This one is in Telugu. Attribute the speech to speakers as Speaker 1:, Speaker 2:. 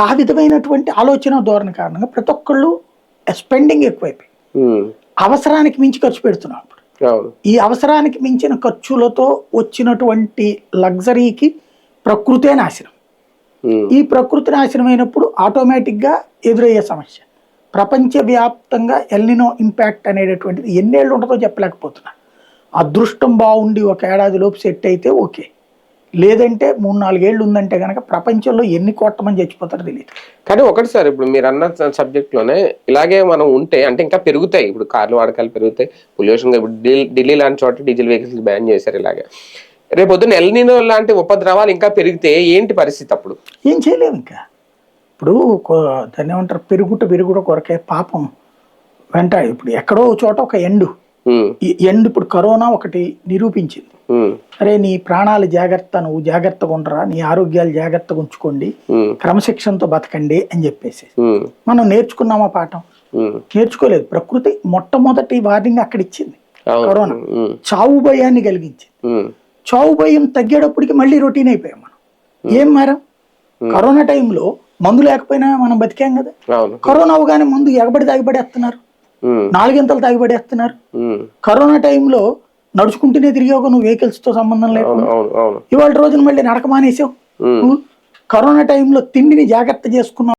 Speaker 1: ఆ విధమైనటువంటి ఆలోచన ధోరణి కారణంగా ప్రతి ఒక్కళ్ళు స్పెండింగ్ ఎక్కువైపోయి అవసరానికి మించి ఖర్చు పెడుతున్నాం ఇప్పుడు. ఈ అవసరానికి మించిన ఖర్చులతో వచ్చినటువంటి లగ్జరీకి ప్రకృతే నాశనం. ఈ ప్రకృతి నాశనం అయినప్పుడు ఆటోమేటిక్గా ఎదురయ్యే సమస్య ప్రపంచవ్యాప్తంగా ఎల్నినో ఇంపాక్ట్ అనేటటువంటిది ఎన్నేళ్ళు ఉంటుందో చెప్పలేకపోతున్నా. అదృష్టం బాగుండి ఒక ఏడాది లోపు సెట్ అయితే ఓకే, లేదంటే 3-4 ఏళ్ళు ఉందంటే కనుక ప్రపంచంలో ఎన్ని కోట్ల మంది చచ్చిపోతారో తెలియదు.
Speaker 2: కానీ ఒకటి సార్, ఇప్పుడు మీరు అన్న సబ్జెక్ట్లోనే ఇలాగే మనం ఉంటే అంటే ఇంకా పెరుగుతాయి. ఇప్పుడు కార్ల వాడకాలు పెరుగుతాయి, పొల్యూషన్. ఇప్పుడు ఢిల్లీ లాంటి చోట డీజిల్ వెహికల్స్ బ్యాన్ చేశారు. ఇలాగే రేపు పొద్దున్న ఎల్నినో లాంటి ఉపద్రవాలు ఇంకా పెరిగితే ఏంటి పరిస్థితి? అప్పుడు
Speaker 1: ఏం చేయలేము. ఇంకా ఇప్పుడు దాన్ని ఏమంటారు, పెరుగుట కొరకే పాపం వెంట. ఇప్పుడు ఎక్కడో చోట ఒక ఎండు ఇప్పుడు కరోనా ఒకటి నిరూపించింది. అరే నీ ప్రాణాలు జాగ్రత్త, నువ్వు జాగ్రత్తగా ఉండరా, నీ ఆరోగ్యాలు జాగ్రత్తగా ఉంచుకోండి, క్రమశిక్షణతో బతకండి అని చెప్పేసి మనం నేర్చుకున్నామా పాఠం? నేర్చుకోలేదు. ప్రకృతి మొట్టమొదటి వార్నింగ్ అక్కడ ఇచ్చింది. కరోనా చావు భయాన్ని కలిగించింది. చావు భయం తగ్గేటప్పటికి మళ్ళీ రొటీన్ అయిపోయాం మనం. ఏం మారం? కరోనా టైంలో మందు లేకపోయినా మనం బతికాం కదా. కరోనా అవగానే మందు ఎగబడి తాగిపడేస్తున్నారు, 4 గంటలు తాగిపడేస్తున్నారు. కరోనా టైంలో నడుచుకుంటూనే తిరిగావు నువ్వు, వెహికల్స్ తో సంబంధం లేకుండా. ఇవాళ రోజున మళ్ళీ నడక మానేసావు. కరోనా టైంలో తిండిని జాగ్రత్త చేసుకున్నావు.